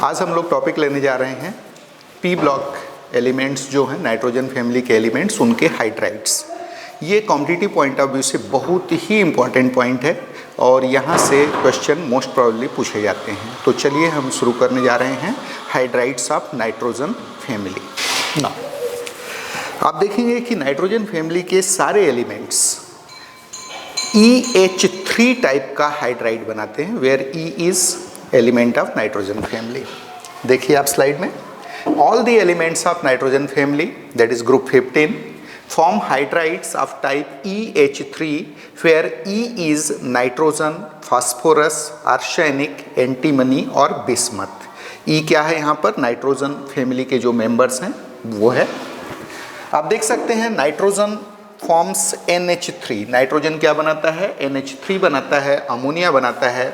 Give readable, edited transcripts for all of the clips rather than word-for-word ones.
आज हम लोग टॉपिक लेने जा रहे हैं पी ब्लॉक एलिमेंट्स जो हैं नाइट्रोजन फैमिली के एलिमेंट्स, उनके हाइड्राइड्स। ये कॉम्पिटिटिव पॉइंट ऑफ व्यू से बहुत ही इम्पॉर्टेंट पॉइंट है और यहाँ से क्वेश्चन मोस्ट प्रोबेबली पूछे जाते हैं। तो चलिए हम शुरू करने जा रहे हैं हाइड्राइड्स ऑफ नाइट्रोजन फैमिली। आप देखेंगे कि नाइट्रोजन फैमिली के सारे एलिमेंट्स EH3 टाइप का हाइड्राइड बनाते हैं, where E is element of nitrogen family. देखिए आप स्लाइड में, all the elements of nitrogen family that is group 15 form hydrides of type EH3 where E is nitrogen, phosphorus, arsenic, antimony और bismuth। E क्या है यहाँ पर? Nitrogen family के जो मेंबर्स हैं वो है। आप देख सकते हैं नाइट्रोजन फॉर्म्स NH3। नाइट्रोजन क्या बनाता है? NH3 बनाता है, अमोनिया बनाता है।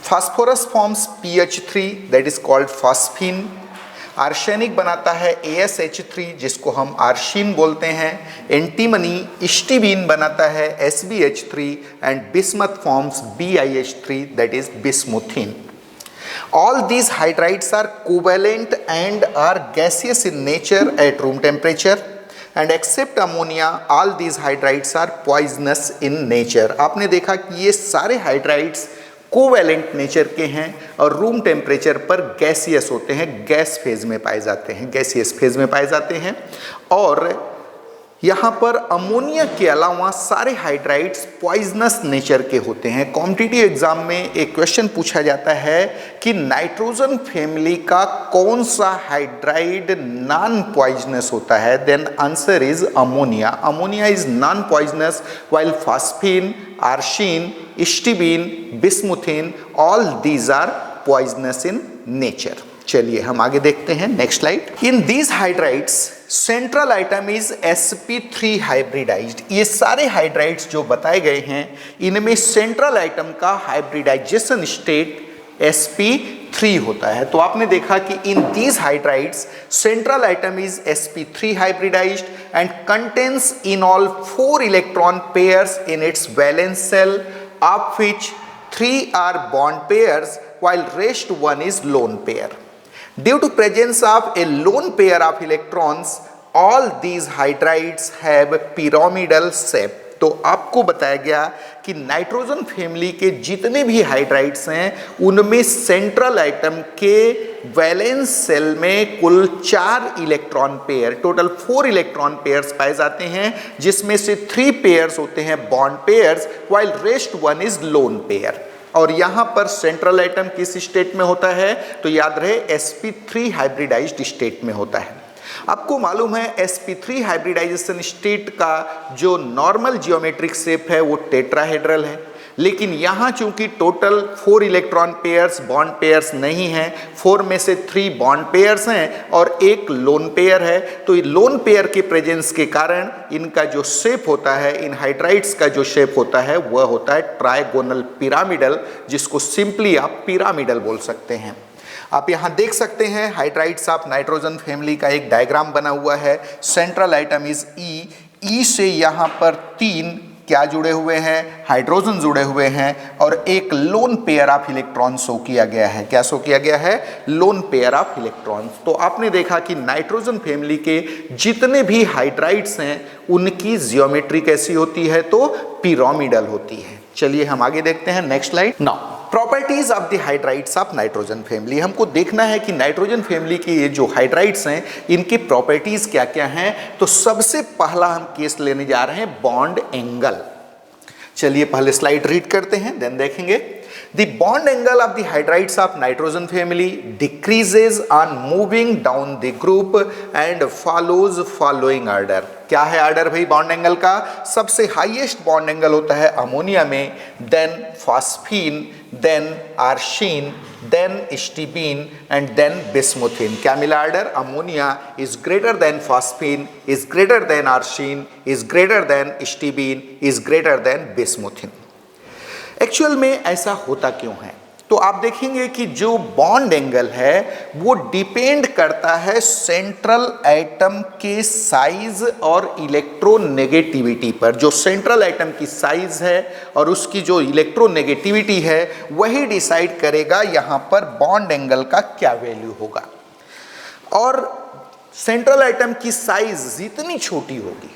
Phosphorus forms PH3 that is called phosphine. Arsenic बनाता है ASH3 जिसको हम आर्शीन बोलते हैं। एंटीमनी स्टीबीन बनाता है SbH3 and bismuth forms BiH3 that is bismuthine. All these hydrides are covalent and are gaseous in nature at room temperature and except ammonia all these hydrides are poisonous in nature। आपने देखा कि ये सारे hydrides covalent nature के हैं और room temperature पर gaseous होते हैं, गैस फेज में पाए जाते हैं, गैसियस फेज में पाए जाते हैं। और यहाँ पर अमोनिया के अलावा सारे हाइड्राइड्स पॉइजनस नेचर के होते हैं। कॉम्पिटिटिव एग्जाम में एक क्वेश्चन पूछा जाता है कि नाइट्रोजन फैमिली का कौन सा हाइड्राइड नॉन पॉइजनस होता है? Then answer is ammonia. Ammonia is non poisonous while phosphine, arsine, stibine, bismuthine all these are poisonous in nature. चलिए हम आगे देखते हैं, next slide. In these hydrides central atom is sp3 hybridized. ये सारे hydrides जो बताए गए हैं इनमें सेंट्रल आइटम का हाइब्रिडाइजेशन स्टेट sp3 होता है। तो आपने देखा कि in these hydrides central atom is sp3 hybridized and contains in all 4 electron pairs in its valence shell of which 3 are bond pairs while rest 1 is lone pair। Due to presence of a lone pair of electrons all these hydrides have pyramidal shape। तो आपको बताया गया कि nitrogen family के जितने भी hydrides हैं उनमें सेंट्रल आइटम के वैलेंस सेल में कुल 4 electron pair, total 4 electron pairs पाए जाते हैं, जिसमें से 3 पेयर्स होते हैं bond pairs while rest 1 is lone pair. और यहाँ पर सेंट्रल आइटम किस स्टेट में होता है? तो याद रहे sp3 हाइब्रिडाइज्ड स्टेट में होता है। आपको मालूम है sp3 हाइब्रिडाइजेशन स्टेट का जो नॉर्मल जियोमेट्रिक शेप है वो टेट्राहेड्रल है, लेकिन यहाँ चूंकि total 4 electron pairs bond pairs नहीं हैं, 4 में से 3 बॉन्ड पेयर्स हैं और एक लोन पेयर है, तो लोन पेयर के प्रेजेंस के कारण इनका जो शेप होता है, इन हाइड्राइड्स का जो शेप होता है वह होता है ट्राइगोनल पिरामिडल, जिसको सिंपली आप पिरामिडल बोल सकते हैं। आप यहाँ देख सकते हैं हाइड्राइड्स ऑफ नाइट्रोजन फैमिली का एक डायग्राम बना हुआ है। सेंट्रल आइटम इज E से यहाँ पर 3 क्या जुड़े हुए हैं? हाइड्रोजन जुड़े हुए हैं और एक lone pair of electron show किया गया है। क्या शो किया गया है? Lone pair of electrons. तो आपने देखा कि नाइट्रोजन फैमिली के जितने भी हाइड्राइड्स हैं उनकी जियोमेट्री कैसी होती है? तो पिरामिडल होती है। चलिए हम आगे देखते हैं, next slide. Now properties of the hydrides of nitrogen family. हमको देखना है कि नाइट्रोजन फैमिली के ये जो हाइड्राइड्स हैं इनकी प्रॉपर्टीज क्या क्या हैं। तो सबसे पहला हम केस लेने जा रहे हैं बॉन्ड एंगल। चलिए पहले स्लाइड रीड करते हैं, देन देखेंगे। The bond angle of the hydrides of nitrogen family decreases on moving down the group and follows following order। क्या है ऑर्डर भाई बॉन्ड एंगल का? सबसे हाईएस्ट बॉन्ड एंगल होता है अमोनिया में, then phosphine, then arsine, then stibine and then bismuthine. क्या मिला order? Ammonia is greater than phosphine, is greater than arsine, is greater than stibine, is greater than bismuthine. Actual में ऐसा होता क्यों है? तो आप देखेंगे कि जो बॉन्ड एंगल है वो डिपेंड करता है सेंट्रल एटम के साइज और इलेक्ट्रोनेगेटिविटी पर। जो सेंट्रल एटम की साइज है और उसकी जो इलेक्ट्रोनेगेटिविटी है वही डिसाइड करेगा यहाँ पर बॉन्ड एंगल का क्या वैल्यू होगा। और सेंट्रल एटम की साइज जितनी छोटी होगी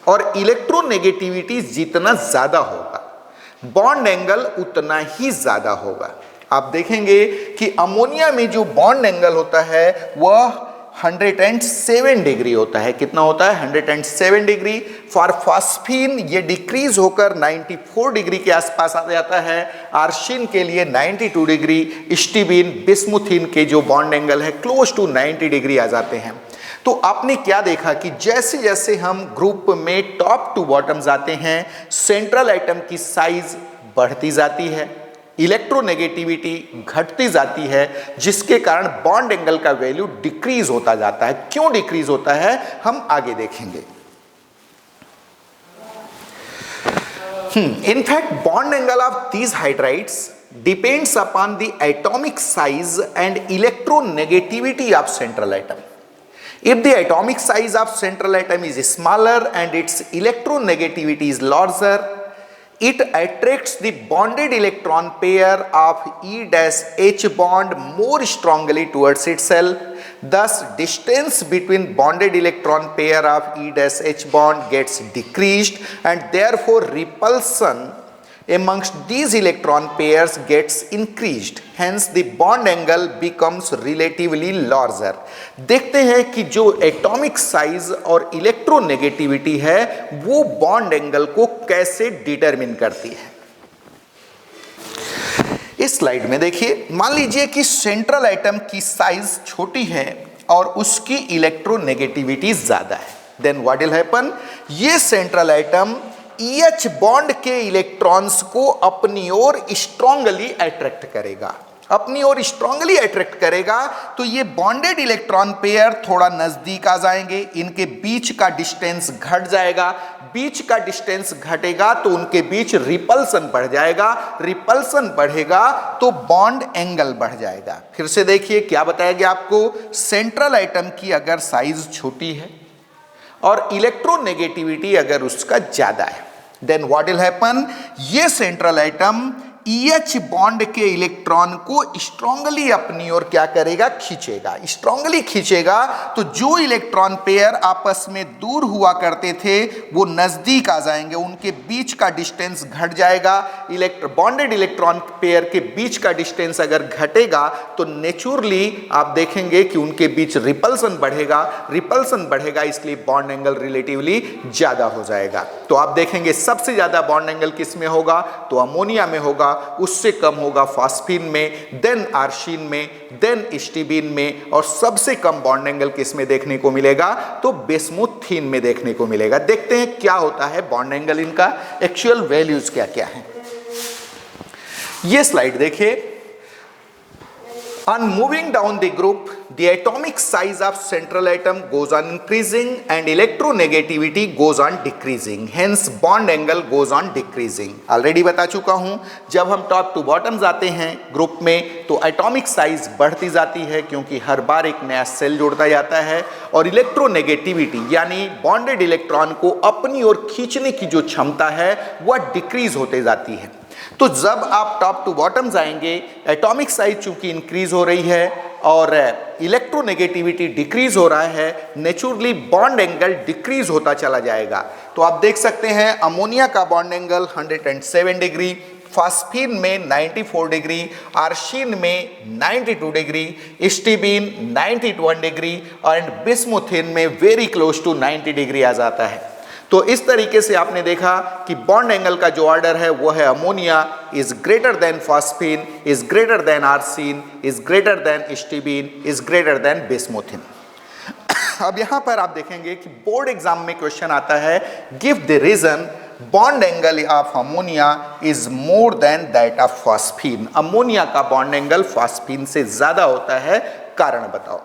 और इलेक्ट्रोनेगेटिविटी जितना ज़्यादा होगा, बॉन्ड एंगल उतना ही ज़्यादा होगा। आप देखेंगे कि अमोनिया में जो बॉन्ड एंगल होता है वह 107 डिग्री होता है। कितना होता है? 107 डिग्री। फॉर फॉस्फीन ये डिक्रीज होकर 94 डिग्री के आसपास आ जाता है। आर्शिन के लिए 92 डिग्री। स्टीबीन बिस्मुथिन के जो बॉन्ड एंगल है क्लोज टू 90 डिग्री आ जाते हैं। तो आपने क्या देखा कि जैसे जैसे हम ग्रुप में टॉप टू बॉटम जाते हैं, सेंट्रल एटम की साइज बढ़ती जाती है, इलेक्ट्रोनेगेटिविटी घटती जाती है, जिसके कारण बॉन्ड एंगल का वैल्यू डिक्रीज होता जाता है। क्यों डिक्रीज होता है हम आगे देखेंगे। In fact, bond angle of these hydrides depends upon the atomic size and electronegativity of central atom. If the atomic size of central atom is smaller and its electronegativity is larger, it attracts the bonded electron pair of E-H bond more strongly towards itself. Thus, distance between bonded electron pair of E-H bond gets decreased and therefore repulsion amongst these electron pairs gets increased. Hence, the bond angle becomes relatively larger. देखते हैं कि जो atomic size और electronegativity है वो bond angle को कैसे determine करती है। इस स्लाइड में देखिए, मान लीजिए कि सेंट्रल एटम की साइज छोटी है और उसकी इलेक्ट्रोनेगेटिविटी ज्यादा है। Then what will happen? ये सेंट्रल एटम EH बॉन्ड के इलेक्ट्रॉन्स को अपनी ओर स्ट्रांगली अट्रैक्ट करेगा। अपनी ओर स्ट्रांगली अट्रैक्ट करेगा तो ये बॉन्डेड इलेक्ट्रॉन पेयर थोड़ा नजदीक आ जाएंगे, इनके बीच का डिस्टेंस घट जाएगा। बीच का डिस्टेंस घटेगा तो उनके बीच रिपल्सन बढ़ जाएगा। रिपल्सन बढ़ेगा तो बॉन्ड एंगल बढ़ जाएगा। फिर से देखिए क्या बताया गया आपको, सेंट्रल एटम की अगर साइज छोटी है और इलेक्ट्रोनेगेटिविटी अगर उसका ज्यादा है, देन व्हाट विल हैपन? ये सेंट्रल एटम EH बॉन्ड के इलेक्ट्रॉन को स्ट्रांगली अपनी ओर क्या करेगा? खींचेगा। स्ट्रांगली खींचेगा तो जो इलेक्ट्रॉन पेयर आपस में दूर हुआ करते थे वो नजदीक आ जाएंगे, उनके बीच का डिस्टेंस घट जाएगा। बॉन्डेड इलेक्ट्रॉन पेयर के बीच का डिस्टेंस अगर घटेगा तो नेचुरली आप देखेंगे कि उनके बीच रिपल्सन बढ़ेगा। रिपल्सन बढ़ेगा इसलिए बॉन्ड एंगल रिलेटिवली ज्यादा हो जाएगा। तो आप देखेंगे सबसे ज्यादा बॉन्ड एंगल किस में होगा? तो अमोनिया में होगा, उससे कम होगा फॉस्फीन में, देन आर्शिन में, देन स्टीबीन में, और सबसे कम बॉन्ड एंगल किस में देखने को मिलेगा? तो बिस्मुथिन में देखने को मिलेगा। देखते हैं क्या होता है बॉन्ड एंगल, इनका एक्चुअल वैल्यूज क्या क्या है। ये स्लाइड देखिए। On moving down the group, the atomic size of central atom goes on increasing and electronegativity goes on decreasing. Hence, bond angle goes on decreasing. Already बता चुका हूँ, जब हम टॉप टू बॉटम जाते हैं ग्रुप में तो एटॉमिक साइज बढ़ती जाती है क्योंकि हर बार एक नया सेल जोड़ता जाता है, और इलेक्ट्रोनेगेटिविटी यानी बॉन्डेड इलेक्ट्रॉन को अपनी ओर खींचने की जो क्षमता है वह डिक्रीज होते जाती है। तो जब आप टॉप टू बॉटम जाएंगे, एटॉमिक साइज चूंकि इंक्रीज हो रही है और इलेक्ट्रोनेगेटिविटी डिक्रीज हो रहा है, नेचुरली बॉन्ड एंगल डिक्रीज होता चला जाएगा। तो आप देख सकते हैं अमोनिया का बॉन्ड एंगल 107 डिग्री, फॉस्फीन में 94 डिग्री, आर्शिन में 92 डिग्री, स्टीबीन 91 डिग्री एंड बिस्मुथिन में वेरी क्लोज टू 90 डिग्री आ जाता है। तो इस तरीके से आपने देखा कि बॉन्ड एंगल का जो ऑर्डर है वो है ammonia is greater than phosphine, is greater than arsine, is greater than stibine, is greater than bismuthine. अब यहां पर आप देखेंगे कि बोर्ड एग्जाम में क्वेश्चन आता है, give the reason bond angle of ammonia is more than that of phosphine. Ammonia का बॉन्ड एंगल फॉस्फीन से ज्यादा होता है, कारण बताओ।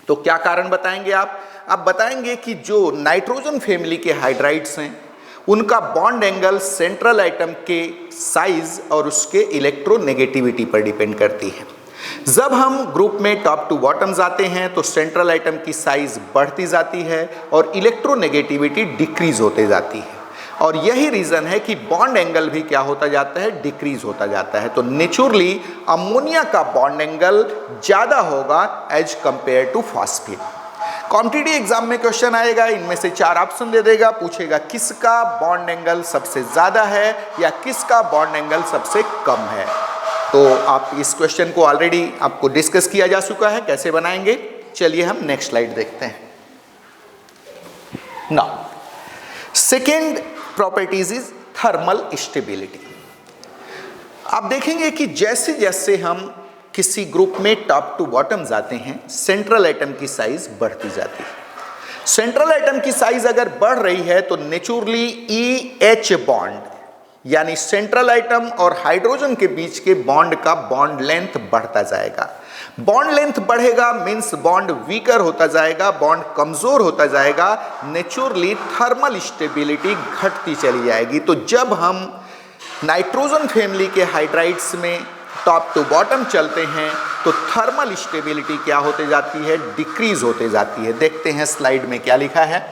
तो क्या कारण बताएंगे आप बताएंगे कि जो नाइट्रोजन फैमिली के हाइड्राइड्स हैं उनका बॉन्ड एंगल सेंट्रल एटम के साइज और उसके इलेक्ट्रोनेगेटिविटी पर डिपेंड करती है। जब हम ग्रुप में टॉप टू बॉटम जाते हैं तो सेंट्रल एटम की साइज बढ़ती जाती है और इलेक्ट्रोनेगेटिविटी डिक्रीज होते जाती है, और यही रीजन है कि बॉन्ड एंगल भी क्या होता जाता है, डिक्रीज होता जाता है। तो नेचुरली अमोनिया का बॉन्ड एंगल ज्यादा होगा as compared to phosphine. Competitive exam में क्वेश्चन आएगा, इनमें से 4 ऑप्शन दे देगा, पूछेगा किसका बॉन्ड एंगल सबसे ज्यादा है या किसका बॉन्ड एंगल सबसे कम है। तो आप इस क्वेश्चन को ऑलरेडी आपको डिस्कस किया जा चुका है, कैसे बनाएंगे। चलिए हम नेक्स्ट स्लाइड देखते हैं। Now second properties is thermal stability. आप देखेंगे कि जैसे जैसे हम किसी ग्रुप में टॉप टू बॉटम जाते हैं सेंट्रल एटम की साइज बढ़ती जाती है। सेंट्रल एटम की साइज अगर बढ़ रही है तो नेचुरली EH बॉन्ड यानी सेंट्रल एटम और हाइड्रोजन के बीच के बॉन्ड का बॉन्ड लेंथ बढ़ता जाएगा। बॉन्ड लेंथ बढ़ेगा मींस बॉन्ड वीकर होता जाएगा, बॉन्ड कमजोर होता जाएगा, नेचुरली थर्मल स्टेबिलिटी घटती चली जाएगी। तो जब हम नाइट्रोजन फैमिली के हाइड्राइड्स में टॉप टू बॉटम चलते हैं तो थर्मल स्टेबिलिटी क्या होते जाती है, डिक्रीज होते जाती है। देखते हैं स्लाइड में क्या लिखा है।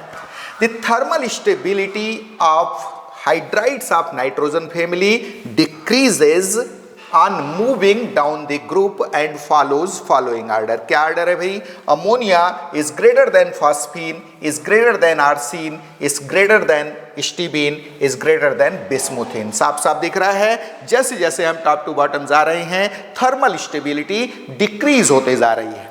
The thermal stability of hydrides of nitrogen family decreases on moving down the group and follows following order। क्या ऑर्डर है भाई, ammonia is greater than phosphine, is greater than arsine, is greater than स्टीबीन, is greater than bismuthine। साफ साफ दिख रहा है जैसे जैसे हम टॉप टू बॉटम जा रहे हैं थर्मल स्टेबिलिटी डिक्रीज होते जा रही है।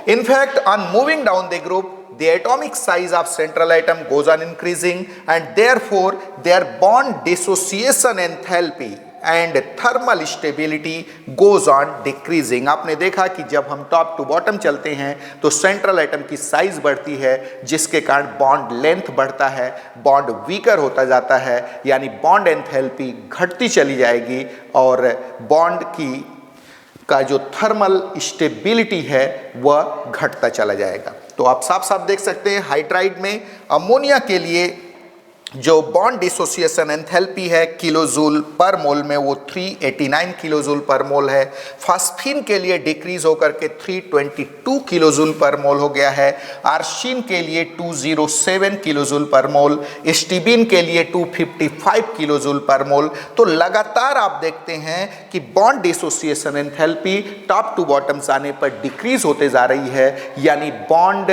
In fact, on moving down the group, the atomic size of central atom goes on increasing and therefore their bond dissociation enthalpy and thermal stability goes on decreasing। आपने देखा कि जब हम top to bottom चलते हैं तो central atom की size बढ़ती है जिसके कारण बॉन्ड लेंथ बढ़ता है, बॉन्ड वीकर होता जाता है, यानी बॉन्ड एंथैल्पी घटती चली जाएगी और बॉन्ड का जो थर्मल स्टेबिलिटी है वह घटता चला जाएगा। तो आप साफ साफ देख सकते हैं हाइड्राइड में अमोनिया के लिए जो बॉन्ड डिसोसिएशन एंथैल्पी है किलोजूल पर मोल में वो 389 किलोजूल पर मोल है। फास्फीन के लिए डिक्रीज होकर के 322 किलोजूल पर मोल हो गया है। आर्सिन के लिए 207 किलोजूल पर मोल, स्टीबीन के लिए 255 किलोजूल पर मोल। तो लगातार आप देखते हैं कि bond dissociation enthalpy top to bottom आने पर डिक्रीज होते जा रही है, यानी बॉन्ड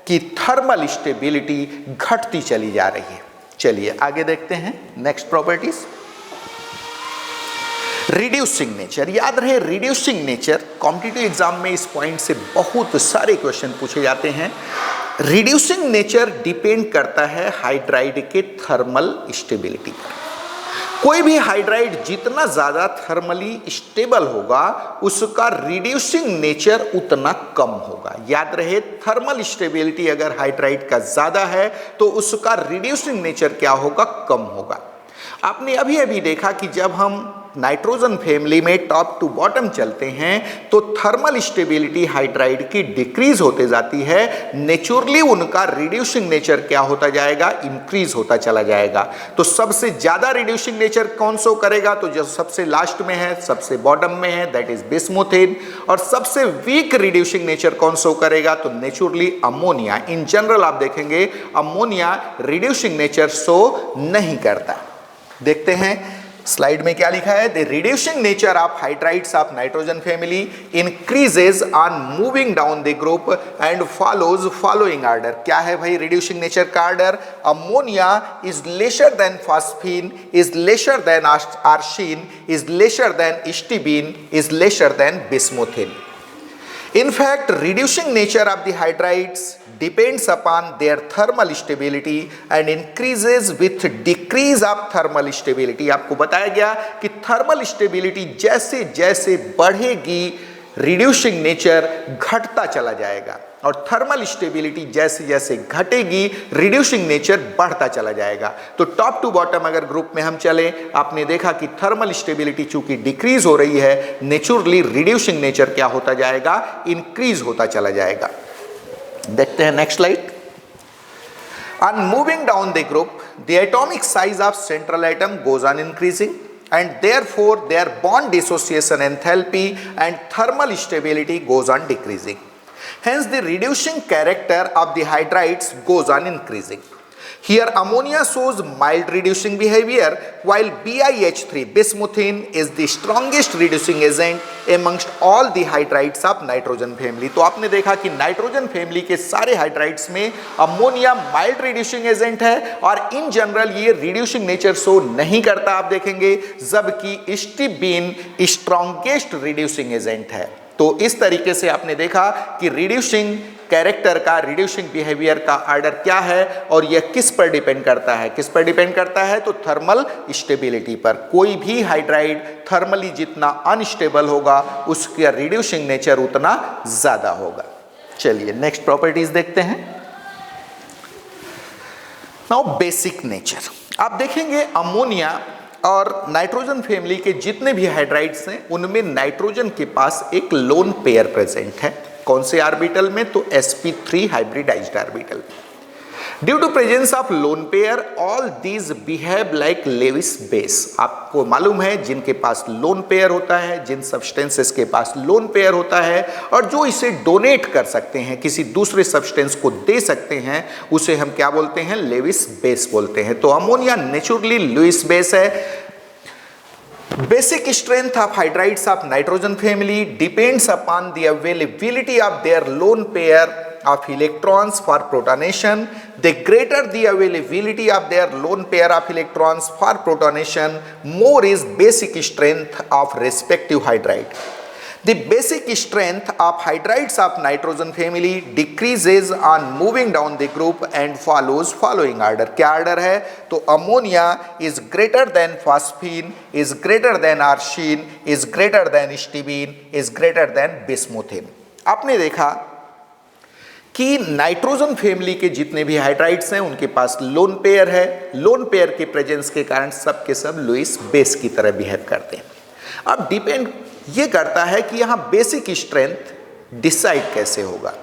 की थर्मल स्टेबिलिटी घटती चली जा रही है। चलिए आगे देखते हैं नेक्स्ट प्रॉपर्टीज। रिड्यूसिंग नेचर, याद रहे रिड्यूसिंग नेचर कॉम्पिटिटिव एग्जाम में इस पॉइंट से बहुत सारे क्वेश्चन पूछे जाते हैं। रिड्यूसिंग नेचर डिपेंड करता है हाइड्राइड के थर्मल स्टेबिलिटी पर। कोई भी हाइड्राइड जितना ज्यादा थर्मली स्टेबल होगा उसका रिड्यूसिंग नेचर उतना कम होगा। याद रहे थर्मल स्टेबिलिटी अगर हाइड्राइड का ज्यादा है तो उसका रिड्यूसिंग नेचर क्या होगा, कम होगा। आपने अभी अभी देखा कि जब हम नाइट्रोजन फैमिली में टॉप टू बॉटम चलते हैं तो थर्मल स्टेबिलिटी हाइड्राइड की डिक्रीज होते जाती है, नेचुरली उनका रिड्यूसिंग नेचर क्या होता जाएगा, इंक्रीज होता चला जाएगा। तो सबसे ज्यादा रिड्यूसिंग नेचर कौन सो करेगा, तो जो सबसे लास्ट में है, सबसे बॉटम में है, दैट इज बिस्मुथिन। और सबसे वीक रिड्यूसिंग नेचर कौन सो करेगा, तो नेचुरली अमोनिया। इन जनरल आप देखेंगे अमोनिया रिड्यूसिंग नेचर शो नहीं करता। देखते हैं स्लाइड में क्या लिखा है। The reducing nature of hydrides of nitrogen family increases on moving down the group and follows following order. क्या है भाई रिड्यूसिंग नेचर का order, ammonia is lesser than phosphine, is lesser than arsine, is lesser than stibine, is lesser than bismuthine. In fact, reducing nature of the hydrides depends upon their thermal stability and increases with decrease of thermal stability। आपको बताया गया कि thermal stability जैसे जैसे बढ़ेगी reducing nature घटता चला जाएगा, और थर्मल स्टेबिलिटी जैसे जैसे घटेगी रिड्यूसिंग नेचर बढ़ता चला जाएगा। तो टॉप टू बॉटम अगर ग्रुप में हम चले, आपने देखा कि थर्मल स्टेबिलिटी चूंकि डिक्रीज हो रही है, नेचुरली रिड्यूसिंग नेचर क्या होता जाएगा, इंक्रीज होता चला जाएगा। देखते हैं next slide. On moving down the group, the atomic size of central atom goes on increasing and therefore their bond dissociation enthalpy and thermal stability goes on decreasing. Hence the reducing character of the hydrides goes on increasing. Here ammonia shows mild reducing behavior while BiH3 bismuthine is the strongest reducing agent amongst all the hydrides of nitrogen family. तो आपने देखा कि nitrogen family के सारे hydrides में ammonia mild reducing agent है और in general ये रिड्यूसिंग नेचर शो नहीं करता आप देखेंगे, जबकि स्टिबीन स्ट्रॉन्गेस्ट रिड्यूसिंग एजेंट है। तो इस तरीके से आपने देखा कि रिड्यूसिंग कैरेक्टर का, रिड्यूसिंग बिहेवियर का ऑर्डर क्या है और यह किस पर डिपेंड करता है, किस पर डिपेंड करता है, तो थर्मल स्टेबिलिटी पर। कोई भी हाइड्राइड थर्मली जितना अनस्टेबल होगा उसका रिड्यूसिंग नेचर उतना ज्यादा होगा। चलिए नेक्स्ट प्रॉपर्टीज देखते हैं। नाउ बेसिक नेचर, आप देखेंगे अमोनिया और नाइट्रोजन फैमिली के जितने भी हाइड्राइड्स हैं उनमें नाइट्रोजन के पास एक लोन पेयर प्रेजेंट है। कौन से ऑर्बिटल में, तो sp3 hybridized orbital. Due to presence of lone pair all these behave like Lewis base. आपको मालूम है जिनके पास लोन पेयर होता है, जिन सब्सटेंसेस के पास लोन पेयर होता है और जो इसे डोनेट कर सकते हैं, किसी दूसरे सब्सटेंस को दे सकते हैं, उसे हम क्या बोलते हैं, लेविस बेस बोलते हैं। तो अमोनिया नेचुरली लुईस बेस है। Basic strength of hydrides of nitrogen family depends upon the availability of their lone pair of electrons for protonation. The greater the availability of their lone pair of electrons for protonation, more is basic strength of respective hydride. The basic strength of hydrides of nitrogen family decreases on moving down the group and follows following order. क्या order है, तो ammonia is greater than phosphine, is greater than arsine, is greater than stibine, is greater than bismuthine. आपने देखा कि nitrogen family के जितने भी hydrides हैं उनके पास लोन पेयर है। लोन पेयर के प्रेजेंस के कारण सब के सब लुईस बेस की तरह बिहेव करते हैं। अब डिपेंड ये करता है कि यहां बेसिक स्ट्रेंथ डिसाइड कैसे होगा।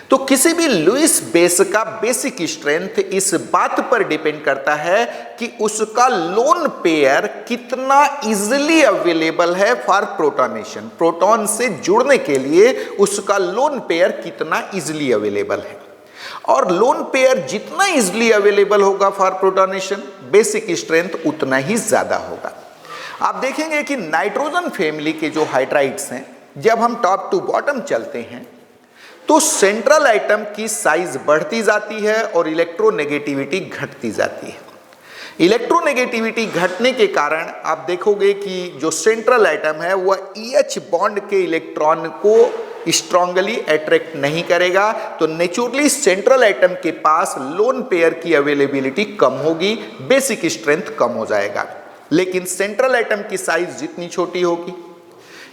तो किसी भी लुईस बेस का बेसिक स्ट्रेंथ इस बात पर डिपेंड करता है कि उसका लोन पेयर कितना इजीली अवेलेबल है फॉर प्रोटोनेशन। प्रोटॉन से जुड़ने के लिए उसका लोन पेयर कितना इजीली अवेलेबल है, और लोन पेयर जितना इजीली अवेलेबल होगा फॉर प्रोटोनेशन, बेसिक स्ट्रेंथ उतना ही ज्यादा होगा। आप देखेंगे कि नाइट्रोजन फैमिली के जो हाइड्राइड्स हैं, जब हम टॉप टू बॉटम चलते हैं तो सेंट्रल एटम की साइज बढ़ती जाती है और इलेक्ट्रोनेगेटिविटी घटती जाती है। इलेक्ट्रोनेगेटिविटी घटने के कारण आप देखोगे कि जो सेंट्रल एटम है वह EH बॉन्ड के इलेक्ट्रॉन को स्ट्रांगली अट्रैक्ट नहीं करेगा, तो नेचुरली सेंट्रल एटम के पास लोन पेयर की अवेलेबिलिटी कम होगी, बेसिक स्ट्रेंथ कम हो जाएगा। लेकिन सेंट्रल एटम की साइज जितनी छोटी होगी,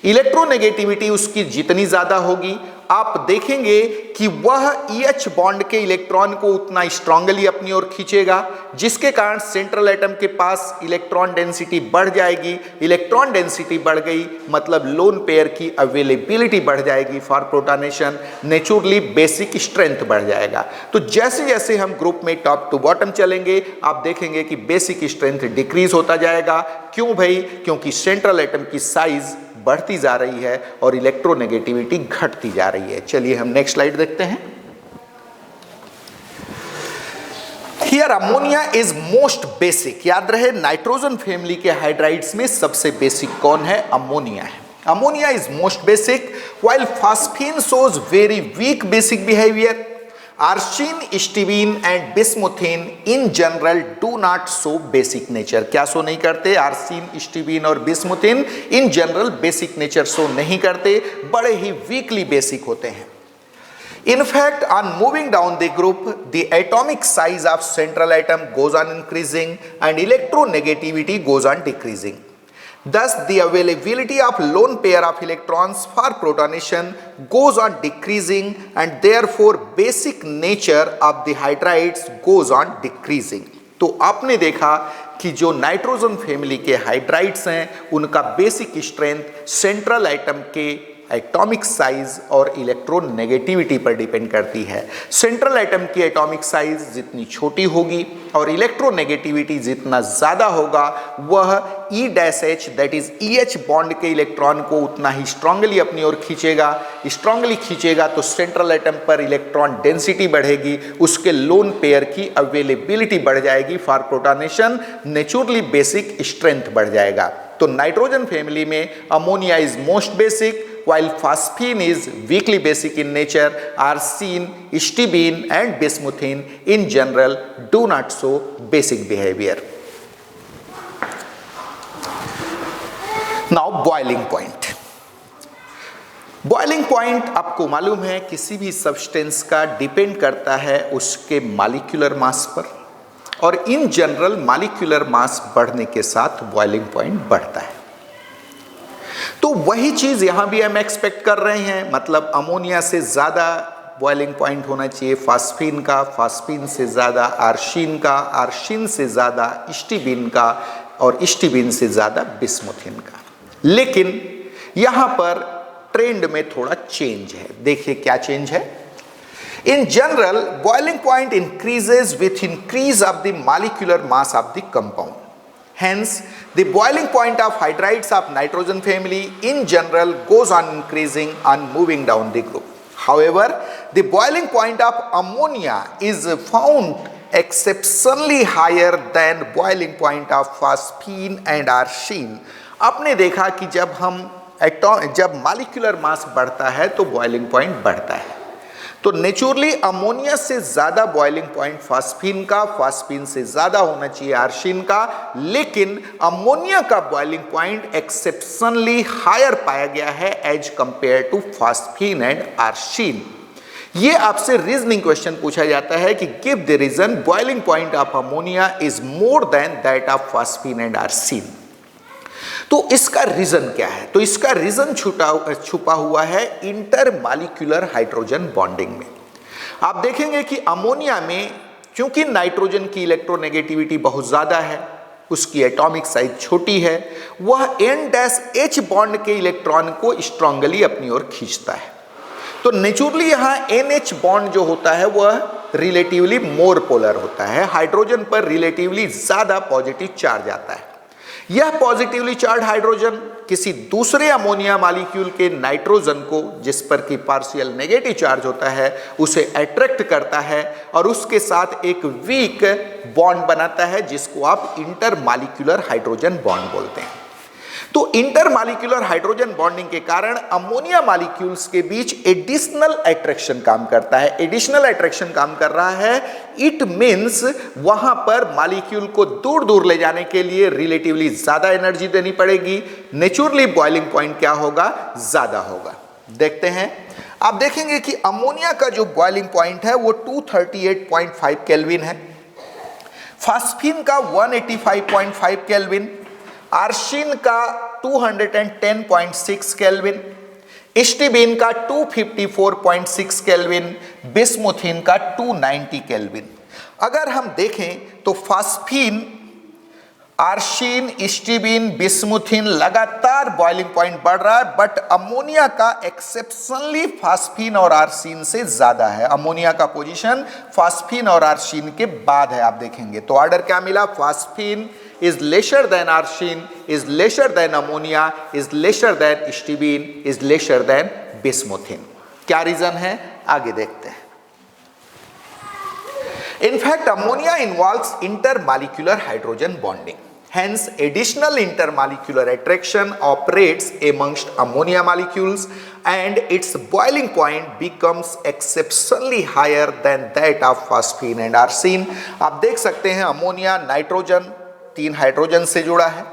इलेक्ट्रोनेगेटिविटी उसकी जितनी ज्यादा होगी, आप देखेंगे कि वह EH बॉन्ड के इलेक्ट्रॉन को उतना स्ट्रांगली अपनी ओर खींचेगा, जिसके कारण सेंट्रल एटम के पास इलेक्ट्रॉन डेंसिटी बढ़ जाएगी। इलेक्ट्रॉन डेंसिटी बढ़ गई मतलब लोन पेयर की अवेलेबिलिटी बढ़ जाएगी for protonation, naturally basic strength बढ़ जाएगा। तो जैसे जैसे हम ग्रुप में टॉप टू बॉटम चलेंगे आप देखेंगे कि बेसिक स्ट्रेंथ डिक्रीज होता जाएगा। क्यों भाई? क्योंकि सेंट्रल एटम की साइज बढ़ती जा रही है और इलेक्ट्रोनेगेटिविटी घटती जा रही है। चलिए हम नेक्स्ट स्लाइड देखते हैं। Here ammonia is most basic. याद रहे नाइट्रोजन फैमिली के हाइड्राइड्स में सबसे बेसिक कौन है? अमोनिया है। Ammonia is most basic while phosphine shows very weak basic behaviour. Arsine, stibine and bismuthine in general do not show basic nature. क्या show नहीं करते? आर्सिन, स्टिबीन और bismuthine in general basic nature show नहीं करते, बड़े ही weekly basic होते हैं। In fact, on moving down the group, the atomic size of central atom goes on increasing and electronegativity goes on decreasing. Thus, the availability of lone pair of electrons for protonation goes on decreasing and therefore basic nature of the hydrides goes on decreasing. तो आपने देखा कि जो nitrogen family के hydrides हैं उनका basic strength central atom के atomic size और इलेक्ट्रॉन नेगेटिविटी पर डिपेंड करती है। सेंट्रल एटम की एटॉमिक साइज जितनी छोटी होगी और इलेक्ट्रोनेगेटिविटी जितना ज़्यादा होगा, वह E-H that is EH bond के इलेक्ट्रॉन को उतना ही स्ट्रांगली अपनी ओर खींचेगा। स्ट्रांगली खींचेगा तो सेंट्रल एटम पर इलेक्ट्रॉन डेंसिटी बढ़ेगी, उसके लोन पेयर की अवेलेबिलिटी बढ़ जाएगी for protonation, naturally basic strength बढ़ जाएगा। तो नाइट्रोजन फैमिली में ammonia is most basic, while phosphine is weakly basic in nature, arsine, stibine and bismuthine in general do not show basic behavior. Now boiling point. Boiling point आपको मालूम है किसी भी substance का डिपेंड करता है उसके मॉलिक्यूलर मास पर, और इन जनरल मॉलिक्यूलर मास बढ़ने के साथ बॉइलिंग पॉइंट बढ़ता है। तो वही चीज यहां भी हम एक्सपेक्ट कर रहे हैं, मतलब अमोनिया से ज्यादा बॉइलिंग पॉइंट होना चाहिए फास्फीन का, फास्फीन से ज्यादा आर्शिन का, आर्शिन से ज्यादा स्टिबिन का, और स्टिबिन से ज्यादा बिस्मुथिन का। लेकिन यहां पर ट्रेंड में थोड़ा चेंज है। देखिए क्या चेंज है। In general, boiling point increases with increase of the molecular mass of the compound. Hence, the boiling point of hydrides of nitrogen family in general goes on increasing and moving down the group. However, the boiling point of ammonia is found exceptionally higher than boiling point of phosphine and arsine. आपने देखा कि जब molecular mass बढ़ता है तो boiling point बढ़ता है। तो नेचुरली अमोनिया से ज्यादा बॉइलिंग पॉइंट फास्फीन का, फास्फीन से ज्यादा होना चाहिए आर्शिन का, लेकिन अमोनिया का बॉइलिंग पॉइंट एक्सेप्शनली हायर पाया गया है as compared to phosphine and arsine. ये आपसे रीजनिंग क्वेश्चन पूछा जाता है कि give the reason boiling point of ammonia is more than that of phosphine and arsine. तो इसका रीजन क्या है? तो इसका रीजन छुपा हुआ है इंटरमॉलिक्यूलर हाइड्रोजन बॉन्डिंग में। आप देखेंगे कि अमोनिया में क्योंकि नाइट्रोजन की इलेक्ट्रोनेगेटिविटी बहुत ज्यादा है, उसकी एटॉमिक साइज छोटी है, वह N-H बॉन्ड के इलेक्ट्रॉन को स्ट्रांगली अपनी ओर खींचता है। तो नेचुरली यहाँ NH बॉन्ड जो होता है वह रिलेटिवली मोर पोलर होता है, हाइड्रोजन पर रिलेटिवली ज्यादा पॉजिटिव चार्ज आता है। यह पॉजिटिवली चार्ज हाइड्रोजन किसी दूसरे अमोनिया मॉलिक्यूल के नाइट्रोजन को, जिस पर कि पार्शियल नेगेटिव चार्ज होता है, उसे अट्रैक्ट करता है और उसके साथ एक वीक बॉन्ड बनाता है जिसको आप इंटरमॉलिक्यूलर हाइड्रोजन बॉन्ड बोलते हैं। तो इंटरमॉलिक्यूलर हाइड्रोजन बॉन्डिंग के कारण अमोनिया मॉलिक्यूल्स के बीच एडिशनल अट्रैक्शन काम करता है। एडिशनल अट्रैक्शन काम कर रहा है, इट मींस वहां पर मॉलिक्यूल को दूर दूर ले जाने के लिए रिलेटिवली ज्यादा एनर्जी देनी पड़ेगी। नेचुरली बॉइलिंग पॉइंट क्या होगा? ज्यादा होगा। देखते हैं, आप देखेंगे कि अमोनिया का जो बॉइलिंग पॉइंट है वो 238.5 केल्विन है, फास्फीन का 185.5 केल्विन, आर्शिन का 210.6 केल्विन, स्टिबिन का 254.6 केल्विन, बिस्मुथिन का 290 केल्विन। अगर हम देखें तो फास्फीन, आर्शिन, स्टिबिन, बिस्मुथिन लगातार बॉइलिंग पॉइंट बढ़ रहा है, बट अमोनिया का एक्सेप्शनली फास्फीन और आर्शिन से ज्यादा है। अमोनिया का पोजीशन फास्फीन और आर्शिन के बाद है। आप देखेंगे तो ऑर्डर क्या मिला? Phosphine is lesser than arsine, is lesser than ammonia, is lesser than stibine, is lesser than bismuthine। क्या रीजन है? आगे देखते हैं। In fact, ammonia involves intermolecular hydrogen bonding. Hence, additional intermolecular attraction operates amongst ammonia molecules and its boiling point becomes exceptionally higher than that of phosphine and arsine। आप देख सकते हैं ammonia nitrogen 3 hydrogen से जुड़ा है,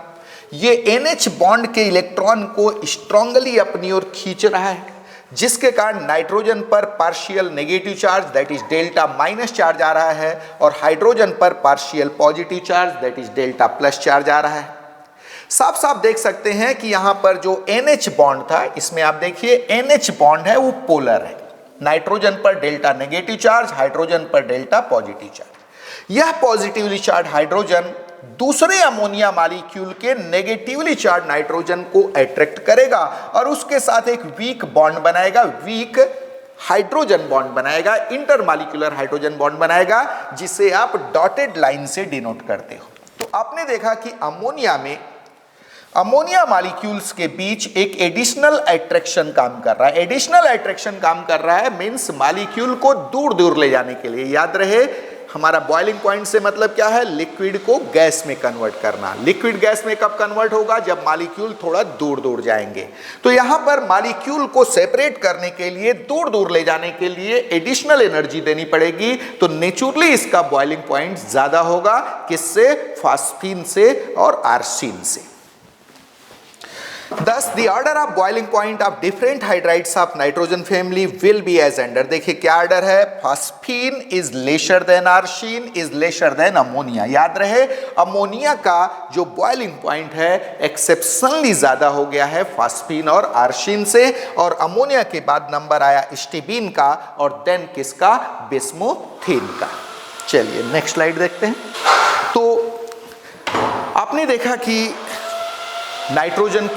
ये NH bond के electron को स्ट्रांगली अपनी ओर खींच रहा है, जिसके कारण नाइट्रोजन पर partial negative charge that is delta minus charge आ रहा है और हाइड्रोजन पर partial positive charge that is delta plus charge आ रहा है। साफ साफ देख सकते हैं कि यहां पर जो NH बॉन्ड था, इसमें आप देखिए NH बॉन्ड है वो पोलर है, नाइट्रोजन पर डेल्टा नेगेटिव चार्ज, हाइड्रोजन पर डेल्टा पॉजिटिव चार्ज। यह पॉजिटिवली चार्ज हाइड्रोजन दूसरे अमोनिया मॉलिक्यूल के नेगेटिवली चार्ज नाइट्रोजन को अट्रैक्ट करेगा और उसके साथ एक वीक बॉन्ड बनाएगा, वीक हाइड्रोजन बॉन्ड बनाएगा, इंटरमॉलिक्यूलर हाइड्रोजन बॉन्ड बनाएगा, जिसे आप डॉटेड लाइन से डिनोट करते हो। तो आपने देखा कि अमोनिया में अमोनिया मॉलिक्यूल्स के बीच एक एडिशनल अट्रैक्शन काम कर रहा है। एडिशनल अट्रैक्शन काम कर रहा है मींस मॉलिक्यूल को दूर दूर ले जाने के लिए। याद रहे हमारा बॉइलिंग पॉइंट से मतलब क्या है, लिक्विड को गैस में कन्वर्ट करना। लिक्विड गैस में कब कन्वर्ट होगा, जब मॉलिक्यूल थोड़ा दूर दूर जाएंगे। तो यहां पर मॉलिक्यूल को सेपरेट करने के लिए, दूर दूर ले जाने के लिए एडिशनल एनर्जी देनी पड़ेगी। तो नेचुरली इसका बॉइलिंग पॉइंट ज्यादा होगा, किससे, फास्फीन से और आर्सिन से। Thus, the order of boiling point of different hydrides of nitrogen family will be as under। देखिए क्या ऑर्डर है, phosphine is lesser than arsine is lesser than ammonia. याद रहे अमोनिया का जो बॉइलिंग पॉइंट है एक्सेप्शनली ज्यादा हो गया है फास्फीन और आर्सिन से, और अमोनिया के बाद नंबर आया स्टीबीन का और देन किसका, बिस्मुथिन का। चलिए नेक्स्ट स्लाइड देखते हैं। तो आपने देखा कि नाइट्रोजन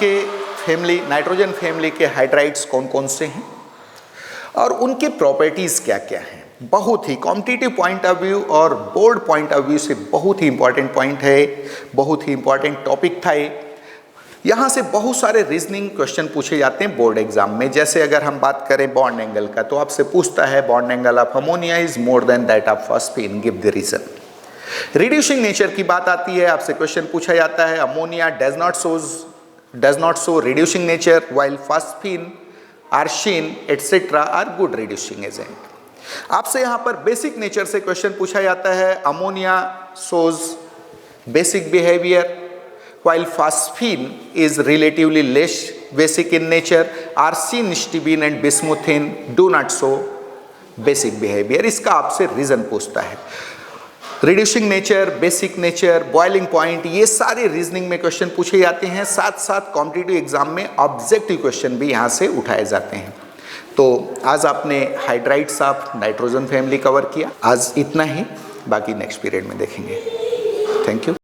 फैमिली के हाइड्राइड्स कौन कौन से हैं और उनकी प्रॉपर्टीज क्या क्या हैं। बहुत ही कॉम्पिटिटिव पॉइंट ऑफ व्यू और बोर्ड पॉइंट ऑफ व्यू से बहुत ही इंपॉर्टेंट पॉइंट है, बहुत ही इंपॉर्टेंट टॉपिक था ये। यहाँ से बहुत सारे रीजनिंग क्वेश्चन पूछे जाते हैं बोर्ड एग्जाम में। जैसे अगर हम बात करें बॉन्ड एंगल का, तो आपसे पूछता है bond angle of ammonia is more than that of phosphine, give the reason. Reducing nature की बात आती है, आपसे क्वेश्चन पूछा जाता है ammonia does not show reducing nature while phosphine, arsine etcetera are good reducing agent. आपसे यहां पर बेसिक नेचर से क्वेश्चन पूछा जाता है ammonia shows basic behaviour while phosphine is relatively less basic in nature, arsine, stibine and bismuthine do not show basic behaviour. इसका आपसे reason पूछता है। Reducing nature, basic nature, boiling point, ये सारे रीजनिंग में क्वेश्चन पूछे जाते हैं। साथ साथ कॉम्पिटिटिव एग्जाम में ऑब्जेक्टिव क्वेश्चन भी यहाँ से उठाए जाते हैं। तो आज आपने hydrides of nitrogen family cover किया। आज इतना ही, बाकी नेक्स्ट पीरियड में देखेंगे। Thank you.